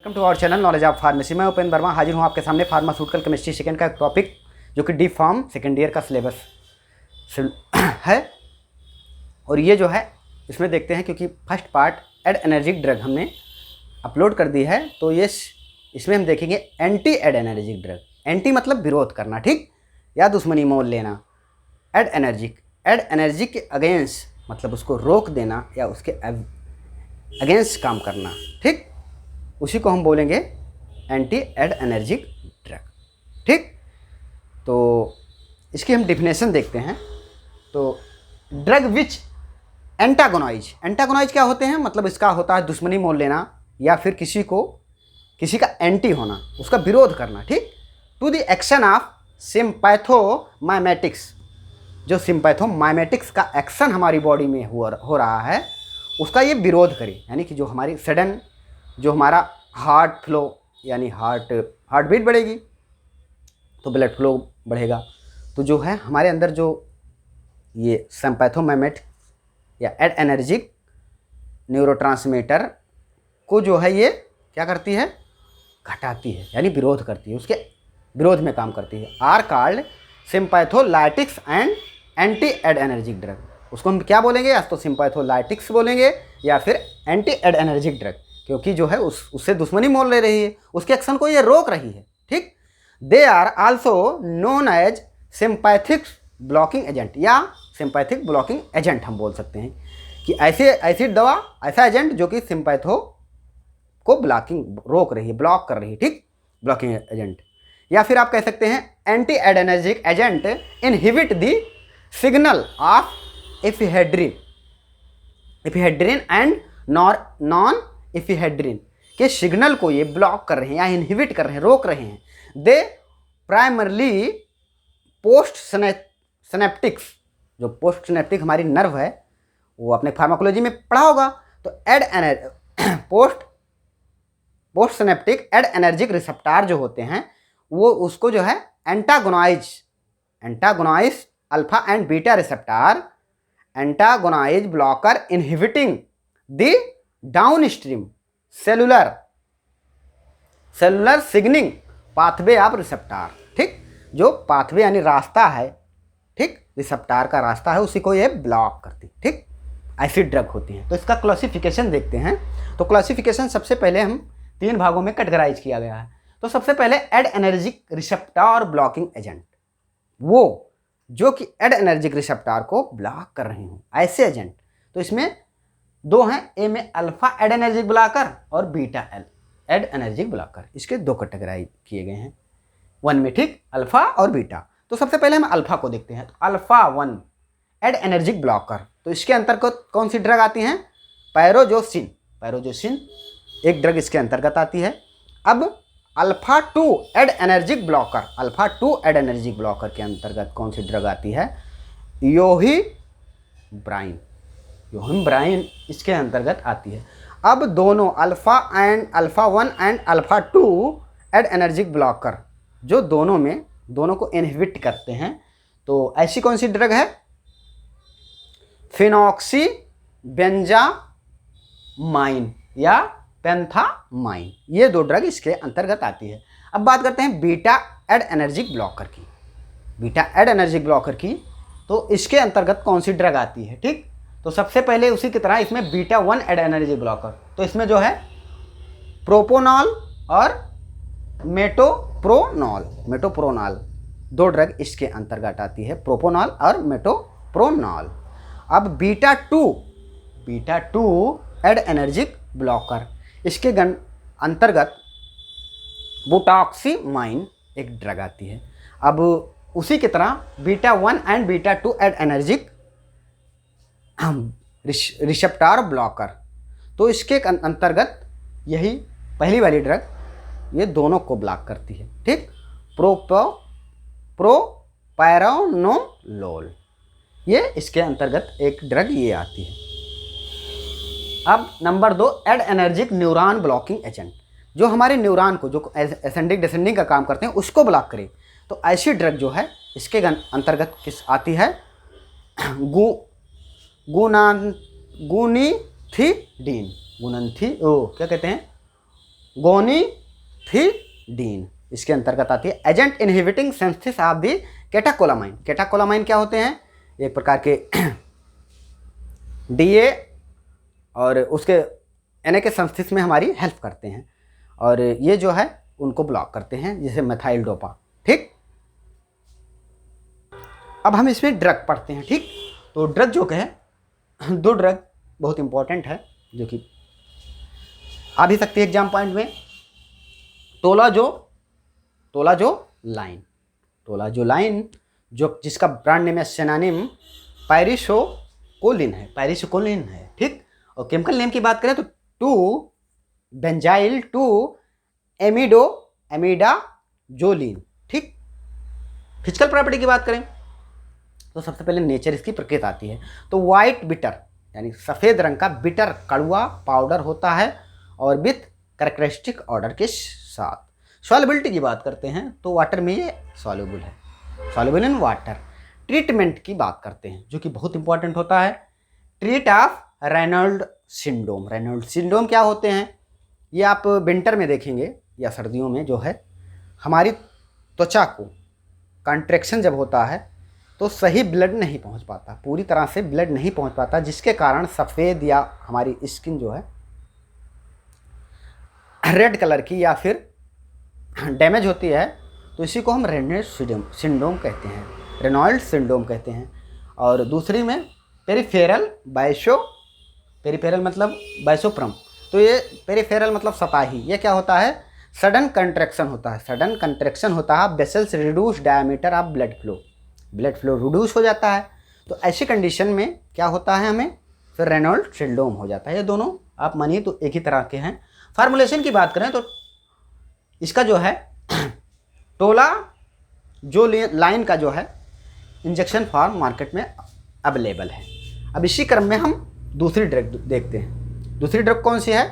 Welcome to our channel knowledge of pharmacy. मैं उपेंद्र वर्मा हाजिर हूँ आपके सामने फार्मास्यूटिकल केमिस्ट्री सेकेंड का एक टॉपिक जो कि डी फार्म सेकेंड ईयर का सिलेबस है। और ये जो है इसमें देखते हैं, क्योंकि first part adrenergic drug हमने अपलोड कर दी है, तो ये इसमें हम देखेंगे anti adrenergic drug. Anti मतलब विरोध करना, ठीक, या दुश्मनी मोल लेना। एड एनर्जिक के अगेंस्ट मतलब उसको रोक देना या उसके अगेंस्ट काम करना, ठीक, उसी को हम बोलेंगे एंटी एड एनर्जिक ड्रग, ठीक। तो इसकी हम डिफिनेशन देखते हैं। तो ड्रग विच एंटागोनाइज क्या होते हैं, मतलब इसका होता है दुश्मनी मोल लेना या फिर किसी का एंटी होना, उसका विरोध करना, ठीक। टू द एक्शन ऑफ सिम्पैथोमाइमेटिक्स, जो सिम्पैथोमाइमेटिक्स का एक्शन हमारी बॉडी में हो रहा है उसका ये विरोध करे। यानी कि जो हमारी सडन जो हमारा हार्ट फ्लो यानी हार्ट बीट बढ़ेगी तो ब्लड फ्लो बढ़ेगा। तो जो है हमारे अंदर जो ये सिम्पैथोमाइमेट या एड एनर्जिक न्यूरोट्रांसमीटर को जो है ये क्या करती है, घटाती है, यानी विरोध करती है, उसके विरोध में काम करती है। Are called sympatholytics and anti adrenergic drug. उसको हम क्या बोलेंगे, या तो सिम्पैथोलाइटिक्स बोलेंगे या फिर एंटी एड एनर्जिक ड्रग, क्योंकि जो है उससे दुश्मनी मोल ले रही है, उसके एक्शन को ये रोक रही है, ठीक। They are also known as sympathetic blocking agent या सिंपैथिक ब्लॉकिंग एजेंट हम बोल सकते हैं कि ऐसी दवा, ऐसा एजेंट जो कि सिंपैथो को रोक रही है, ब्लॉक कर रही है, ठीक, ब्लॉकिंग एजेंट। या फिर आप कह सकते हैं anti adrenergic agent inhibit the signal of epinephrine and non epinephrine के सिग्नल को ये ब्लॉक कर रहे हैं या इनहिबिट कर रहे हैं, रोक रहे हैं। दे प्राइमरली पोस्ट सिनेप्टिक्स, जो पोस्ट सिनेप्टिक हमारी नर्व है वो अपने फार्माकोलॉजी में पढ़ा होगा। तो post synaptic adrenergic receptor जो होते हैं वो उसको जो है antagonize alpha and beta receptor, antagonize blocker inhibiting the downstream cellular signaling pathway of receptor, ठीक, जो पाथवे यानी रास्ता है, ठीक, रिसेप्टार का रास्ता है, उसी को ये ब्लॉक करती, ठीक, ऐसी ड्रग होती हैं। तो इसका क्लासिफिकेशन देखते हैं। तो क्लासिफिकेशन सबसे पहले हम 3 भागों में कैटेगराइज किया गया है। तो सबसे पहले adrenergic receptor blocking agent, वो जो कि एड एनर्जिक रिसेप्टार को ब्लॉक कर रहे हों, ऐसे एजेंट। तो इसमें 2 हैं, ए में अल्फा एड एनर्जिक ब्लॉकर और बीटा एड एनर्जिक ब्लॉकर। इसके 2 कैटेगराइज किए गए हैं 1 में, ठीक, अल्फा और बीटा। तो सबसे पहले हम अल्फा को देखते हैं। तो अल्फा 1 एड एनर्जिक ब्लॉकर, तो इसके अंतर्गत कौन सी ड्रग आती हैं, पैरोजोसिन एक ड्रग इसके अंतर्गत आती है। अब अल्फा 2 एड एनर्जिक ब्लॉकर के अंतर्गत कौन सी ड्रग आती है, योहिब्राइन इसके अंतर्गत आती है। अब दोनों alpha 1 and alpha 2 adrenergic blocker जो दोनों को इनहिबिट करते हैं, तो ऐसी कौन सी ड्रग है, फिनॉक्सीबेंजामाइन या पेंथामाइन, ये 2 ड्रग इसके अंतर्गत आती है। अब बात करते हैं बीटा एड एनर्जिक ब्लॉकर की। तो इसके अंतर्गत कौन सी ड्रग आती है, ठीक। तो सबसे पहले उसी की तरह इसमें बीटा 1 एड एनर्जिक ब्लॉकर, तो इसमें जो है प्रोपोनॉल और मेटोप्रोनॉल 2 ड्रग इसके अंतर्गत आती है, प्रोपोनॉल और मेटोप्रोनॉल। अब बीटा 2 एड एनर्जिक ब्लॉकर, इसके अंतर्गत बुटॉक्सीमाइन एक ड्रग आती है। अब उसी की तरह beta 1 and beta 2 adrenergic receptor blocker, तो इसके अंतर्गत यही पहली वाली ड्रग ये दोनों को ब्लॉक करती है, ठीक, प्रोपैरानोलोल, ये इसके अंतर्गत एक ड्रग ये आती है। अब number 2 adrenergic neuron blocking agent, जो हमारे न्यूरॉन को जो असेंडिंग डिसेंडिंग का काम करते हैं उसको ब्लॉक करे। तो ऐसी ड्रग जो है इसके अंतर्गत किस आती है, गुनाथिडीन क्या कहते हैं, गोनिथिडीन इसके अंतर्गत आती है। Agent inhibiting synthesis of the catecholamine. Catecholamine क्या होते हैं? एक प्रकार के डीए और उसके Na के सिंथेसिस में हमारी हेल्प करते हैं, और ये जो है उनको ब्लॉक करते हैं, जैसे मेथाइल डोपा। ठीक, अब हम इसमें ड्रग पढ़ते हैं। ठीक, तो ड्रग जो है, दो ड्रग बहुत इंपॉर्टेंट है जो कि आ भी सकती है एग्जाम पॉइंट में। टोलाजो लाइन जो जिसका ब्रांड नेम है सिनोनिम पायरिसोकोलिन है। ठीक, और केमिकल नेम की बात करें तो 2 बेंजाइल 2 एमिडाजोलिन। ठीक, फिजिकल प्रॉपर्टी की बात करें तो सबसे पहले नेचर इसकी प्रकृति आती है। तो वाइट बिटर यानी सफ़ेद रंग का बिटर कड़वा पाउडर होता है, और विथ कैरेक्टरिस्टिक ऑर्डर के साथ। सॉल्युबिलिटी की बात करते हैं तो वाटर में ये सॉल्युबल है, सॉल्युबल इन वाटर। ट्रीटमेंट की बात करते हैं जो कि बहुत इंपॉर्टेंट होता है। ट्रीट ऑफ रेनॉल्ड सिंड्रोम क्या होते हैं? ये आप विंटर में देखेंगे या सर्दियों में जो है हमारी त्वचा को कंट्रैक्शन जब होता है तो सही ब्लड नहीं पहुंच पाता, पूरी तरह से ब्लड नहीं पहुंच पाता, जिसके कारण सफ़ेद या हमारी स्किन जो है रेड कलर की या फिर डैमेज होती है। तो इसी को हम रेनॉल्ड सिंड्रोम कहते हैं। और दूसरी में पेरिफेरल मतलब बाइसोप्रम। तो ये पेरिफेरल मतलब सपाही। ये क्या होता है? सडन कंट्रैक्शन होता है vessels reduce diameter of blood flow reduce हो जाता है। तो ऐसी कंडीशन में क्या होता है, हमें फिर रेनॉल्ड सिंड्रोम हो जाता है। ये दोनों आप मानिए तो एक ही तरह के हैं। फार्मूलेशन की बात करें तो इसका जो है टोला जो लाइन का जो है इंजेक्शन फॉर्म मार्केट में अवेलेबल है। अब इसी क्रम में हम दूसरी ड्रग देखते हैं। दूसरी ड्रग कौन सी है?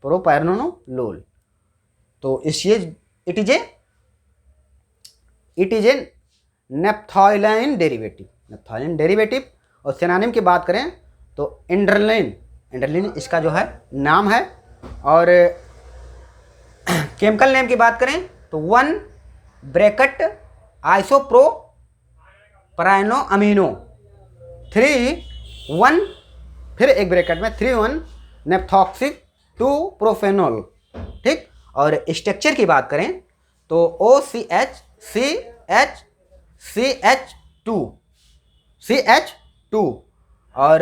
प्रोपैरानोलोल। तो इट इज ए नेप्थोलिन डेरिवेटिव। और सिनोनिम की बात करें तो इंडरलिन इसका जो है नाम है। और केमिकल नेम की बात करें तो 1 ब्रैकेट आइसोप्रोपराइनोअमीनो 3 फिर एक ब्रैकेट में 3 नेप्थॉक्सिक 2 प्रोफेनोल। ठीक, और स्ट्रक्चर की बात करें तो CH2 और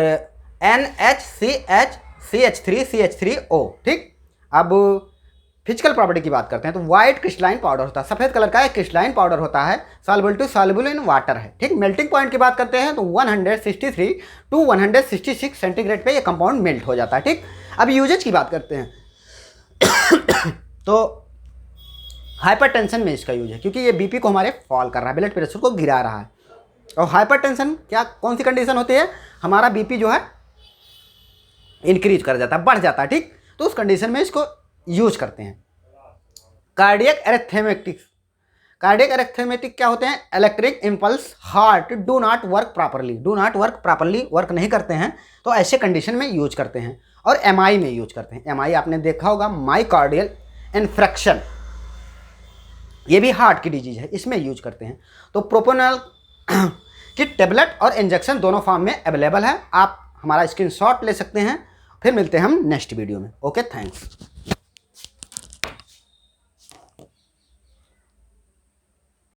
NHCHCH3CH3O। ठीक, अब फिजिकल प्रॉपर्टी की बात करते हैं तो वाइट क्रिस्टलाइन पाउडर होता है, सफ़ेद कलर का एक क्रिस्टलाइन पाउडर होता है, सॉल्युबल इन वाटर है। ठीक, मेल्टिंग पॉइंट की बात करते हैं तो 163 to 166 सेंटीग्रेड पे ये कंपाउंड मेल्ट हो जाता है। ठीक, अब यूजेज की बात करते हैं तो हाइपरटेंशन में इसका यूज है, क्योंकि ये बीपी को हमारे फॉल कर रहा है, ब्लड प्रेशर को गिरा रहा है। और हाइपरटेंशन कौन सी कंडीशन होती है? हमारा बीपी जो है इंक्रीज कर जाता है, बढ़ जाता है। ठीक, तो उस कंडीशन में इसको यूज करते हैं। कार्डियक एरिथमेटिक क्या होते हैं? Electric impulse heart do not work properly work नहीं करते हैं, तो ऐसे कंडीशन में यूज करते हैं। और एमआई में यूज करते हैं। एमआई आपने देखा होगा, माइकार्डियल इन्फ्रैक्शन, ये भी हार्ट की डिजीज है, इसमें यूज करते हैं। तो प्रोपोनल की टेबलेट और इंजेक्शन दोनों फॉर्म में अवेलेबल है, आप हमारा स्क्रीनशॉट ले सकते हैं। फिर मिलते हैं हम नेक्स्ट वीडियो में। Okay, thanks.